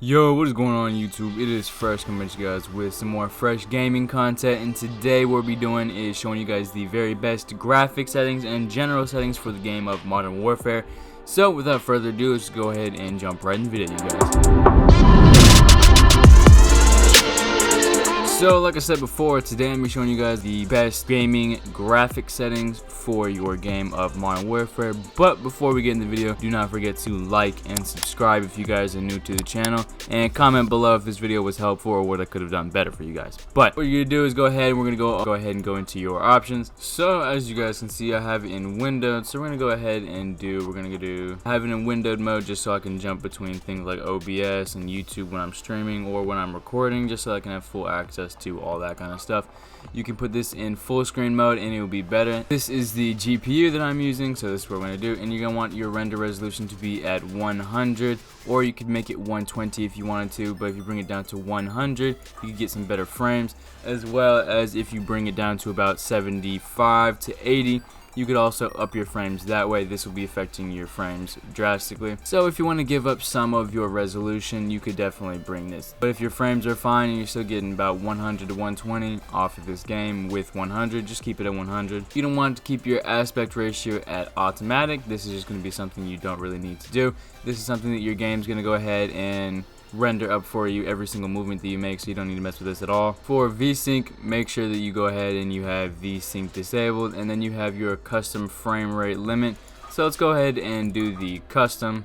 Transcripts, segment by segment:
Yo, what is going on YouTube? It is Fresh coming at you guys with some more fresh gaming content, and today what we'll be doing is showing you guys the very best graphic settings and general settings for the game of Modern Warfare. So without further ado, let's go ahead and jump right in the video, you guys. So like I said before, today I'm going to be showing you guys the best gaming graphic settings for your game of Modern Warfare. But before we get in the video, do not forget to like and subscribe if you guys are new to the channel, and comment below if this video was helpful or what I could have done better for you guys. But what you're going to do is go ahead and go into your options. So as you guys can see, I have it in windowed. So we're going to go ahead and have it in windowed mode just so I can jump between things like OBS and YouTube when I'm streaming or when I'm recording, just so I can have full access to all that kind of stuff. You can put this in full screen mode and it will be better. This is the GPU that I'm using, so this is what we're going to do. And you're going to want your render resolution to be at 100, or you could make it 120 if you wanted to, but if you bring it down to 100, you can get some better frames, as well as if you bring it down to about 75 to 80, you could also up your frames. That way this will be affecting your frames drastically. So if you want to give up some of your resolution, you could definitely bring this. But if your frames are fine and you're still getting about 100 to 120 off of this game with 100, just keep it at 100. You don't want to keep your aspect ratio at automatic. This is just going to be something you don't really need to do. This is something that your game's going to go ahead and render up for you every single movement that you make, so you don't need to mess with this at all. For VSync, make sure that you go ahead and you have VSync disabled, and then you have your custom frame rate limit. So let's go ahead and do the custom.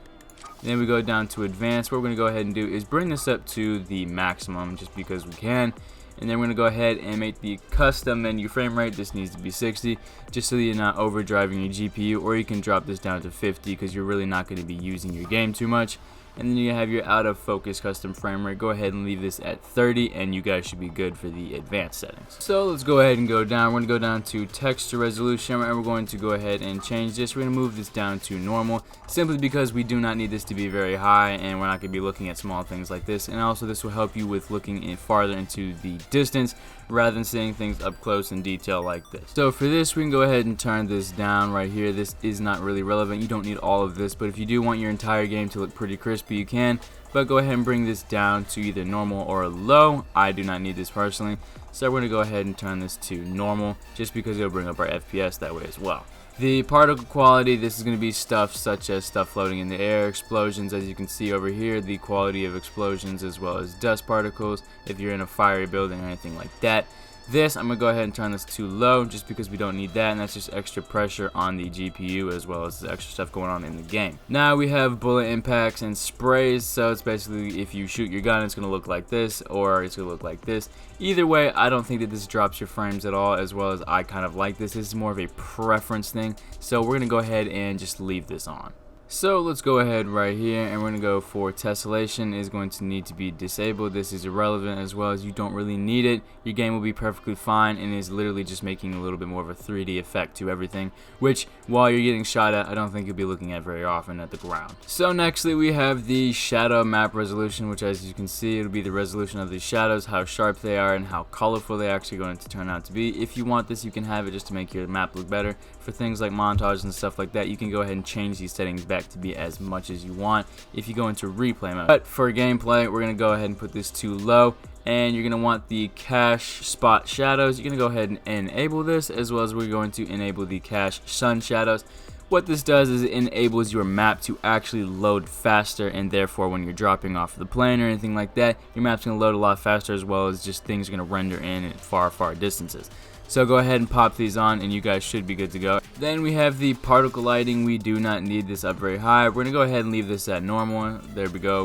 Then we go down to advanced. What we're going to go ahead and do is bring this up to the maximum just because we can. And then we're going to go ahead and make the custom menu frame rate. This needs to be 60 just so that you're not overdriving your GPU, or you can drop this down to 50 because you're really not going to be using your game too much. And then you have your out of focus custom frame rate. Go ahead and leave this at 30 and you guys should be good for the advanced settings. So let's go ahead and go down. We're going to go down to texture resolution, and we're going to go ahead and change this. We're going to move this down to normal simply because we do not need this to be very high, and we're not going to be looking at small things like this. And also this will help you with looking in farther into the distance rather than seeing things up close in detail like this. So for this, we can go ahead and turn this down right here. This is not really relevant. You don't need all of this, but if you do want your entire game to look pretty crispy, you can. But go ahead and bring this down to either normal or low. I do not need this personally, so we're going to go ahead and turn this to normal just because it'll bring up our FPS that way as well. The particle quality, this is going to be stuff such as stuff floating in the air, explosions, as you can see over here, the quality of explosions, as well as dust particles if you're in a fiery building or anything like that. This, I'm going to go ahead and turn this to low just because we don't need that, and that's just extra pressure on the GPU as well as the extra stuff going on in the game. Now we have bullet impacts and sprays, so it's basically if you shoot your gun, it's going to look like this or it's going to look like this. Either way, I don't think that this drops your frames at all, as well as I kind of like this. This is more of a preference thing, so we're going to go ahead and just leave this on. So let's go ahead right here, and we're going to go for Tessellation is going to need to be disabled. This is irrelevant, as well as you don't really need it. Your game will be perfectly fine and is literally just making a little bit more of a 3D effect to everything, which while you're getting shot at, I don't think you'll be looking at very often at the ground. So nextly we have the shadow map resolution, which as you can see, it'll be the resolution of the shadows, how sharp they are and how colorful they actually going to turn out to be. If you want this, you can have it just to make your map look better. For things like montages and stuff like that, you can go ahead and change these settings back to be as much as you want if you go into replay mode. But for gameplay, we're going to go ahead and put this to low, and you're going to want the cache spot shadows. You're going to go ahead and enable this, as well as we're going to enable the cache sun shadows. What this does is it enables your map to actually load faster, and therefore when you're dropping off the plane or anything like that, your map's going to load a lot faster, as well as just things are going to render in at far distances. So go ahead and pop these on and you guys should be good to go. Then we have the particle lighting. We do not need this up very high. We're going to go ahead and leave this at normal. There we go.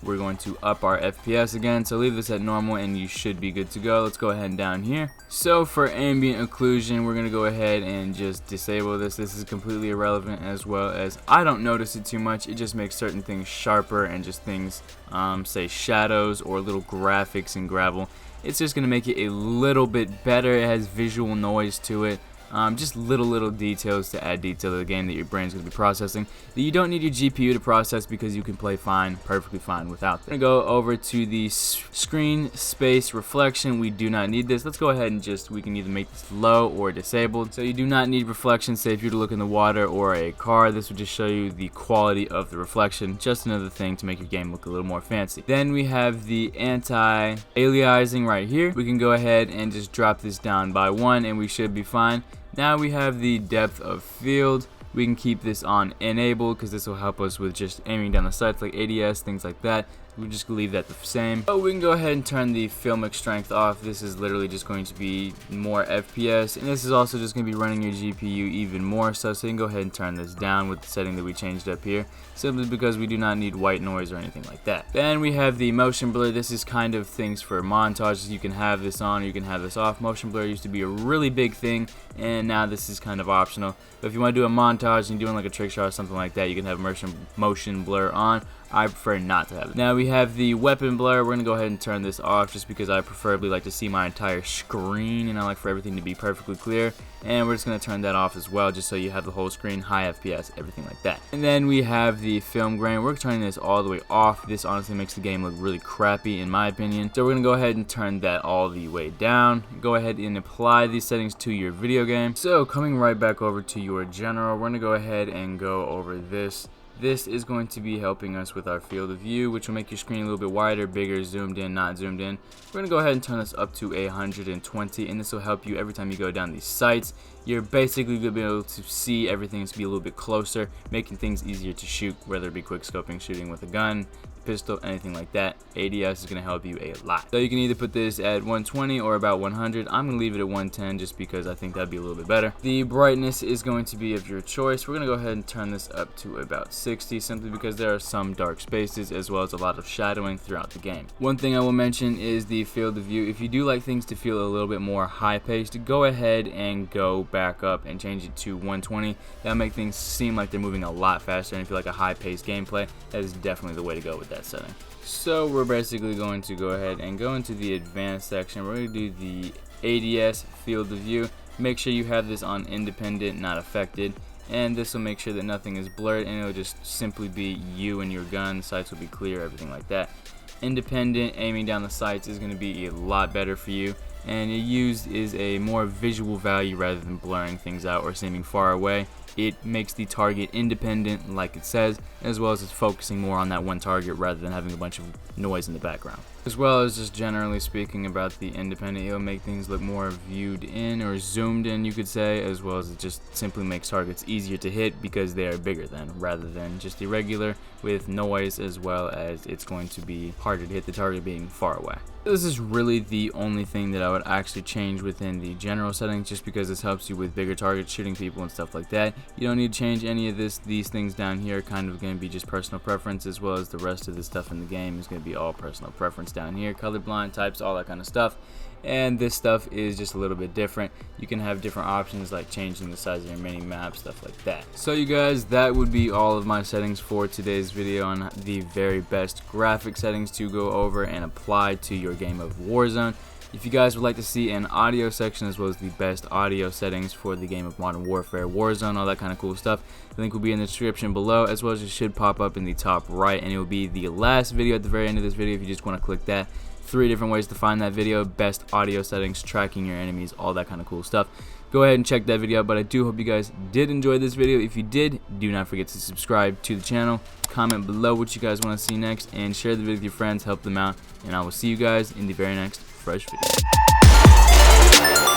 We're going to up our FPS again. So leave this at normal and you should be good to go. Let's go ahead and down here. So for ambient occlusion, we're going to go ahead and just disable this. This is completely irrelevant, as well as I don't notice it too much. It just makes certain things sharper, and just things, say shadows or little graphics in gravel. It's just going to make it a little bit better. It has visual noise to it, Just little details to add detail to the game that your brain's going to be processing that you don't need your GPU to process, because you can play perfectly fine without that. I'm going to go over to the screen space reflection. We do not need this. Let's go ahead and we can either make this low or disabled. So you do not need reflection. Say if you were to look in the water or a car, this would just show you the quality of the reflection. Just another thing to make your game look a little more fancy. Then we have the anti-aliasing right here. We can go ahead and just drop this down by 1 and we should be fine. Now we have the depth of field. We can keep this on enabled because this will help us with just aiming down the sights like ADS, things like that. We'll just leave that the same. But we can go ahead and turn the Filmic Strength off. This is literally just going to be more FPS, and this is also just going to be running your GPU even more so you can go ahead and turn this down with the setting that we changed up here, simply because we do not need white noise or anything like that. Then we have the motion blur. This is kind of things for montages. You can have this on or you can have this off. Motion blur used to be a really big thing, and now this is kind of optional. But if you want to do a montage and doing like a trick shot or something like that, you can have motion blur on. I prefer not to have it. Now we have the weapon blur. We're going to go ahead and turn this off just because I preferably like to see my entire screen and I like for everything to be perfectly clear. And we're just going to turn that off as well, just so you have the whole screen, high FPS, everything like that. And then we have the film grain. We're turning this all the way off. This honestly makes the game look really crappy in my opinion. So we're going to go ahead and turn that all the way down. Go ahead and apply these settings to your video game. So coming right back over to your general, we're going to go ahead and go over this. This is going to be helping us with our field of view, which will make your screen a little bit wider, bigger, zoomed in, not zoomed in. We're going to go ahead and turn this up to 120, and this will help you every time you go down these sights. You're basically going to be able to see everything to be a little bit closer, making things easier to shoot, whether it be quick scoping, shooting with a gun, pistol, anything like that. ADS is going to help you a lot. So you can either put this at 120 or about 100. I'm going to leave it at 110 just because I think that'd be a little bit better. The brightness is going to be of your choice. We're going to go ahead and turn this up to about 60, simply because there are some dark spaces as well as a lot of shadowing throughout the game. One thing I will mention is the field of view. If you do like things to feel a little bit more high-paced, go ahead and go back up and change it to 120. That'll make things seem like they're moving a lot faster, and if you like a high-paced gameplay, that is definitely the way to go with that setting. So we're basically going to go ahead and go into the advanced section. We're going to do the ADS field of view. Make sure you have this on independent, not affected, and this will make sure that nothing is blurred, and it'll just simply be you and your gun. The sights will be clear, everything like that. Independent aiming down the sights is going to be a lot better for you, and it used is a more visual value rather than blurring things out or seeming far away. It makes the target independent, like it says, as well as it's focusing more on that one target rather than having a bunch of noise in the background. As well as just generally speaking about the independent, it'll make things look more viewed in or zoomed in, you could say, as well as it just simply makes targets easier to hit because they are bigger than, rather than just irregular with noise, as well as it's going to be harder to hit the target being far away. This is really the only thing that I would actually change within the general settings, just because this helps you with bigger targets, shooting people and stuff like that. You don't need to change any of these things down here. Kind of going to be just personal preference, as well as the rest of the stuff in the game is going to be all personal preference down here. Colorblind types, all that kind of stuff. And this stuff is just a little bit different. You can have different options like changing the size of your mini map, stuff like that. So you guys, that would be all of my settings for today's video on the very best graphic settings to go over and apply to your game of Warzone. If you guys would like to see an audio section as well as the best audio settings for the game of Modern Warfare, Warzone, all that kind of cool stuff, the link will be in the description below, as well as it should pop up in the top right, and it will be the last video at the very end of this video if you just want to click that. 3 different ways to find that video: best audio settings, tracking your enemies, all that kind of cool stuff. Go ahead and check that video out, but I do hope you guys did enjoy this video. If you did, do not forget to subscribe to the channel, comment below what you guys want to see next, and share the video with your friends, help them out, and I will see you guys in the very next fresh video.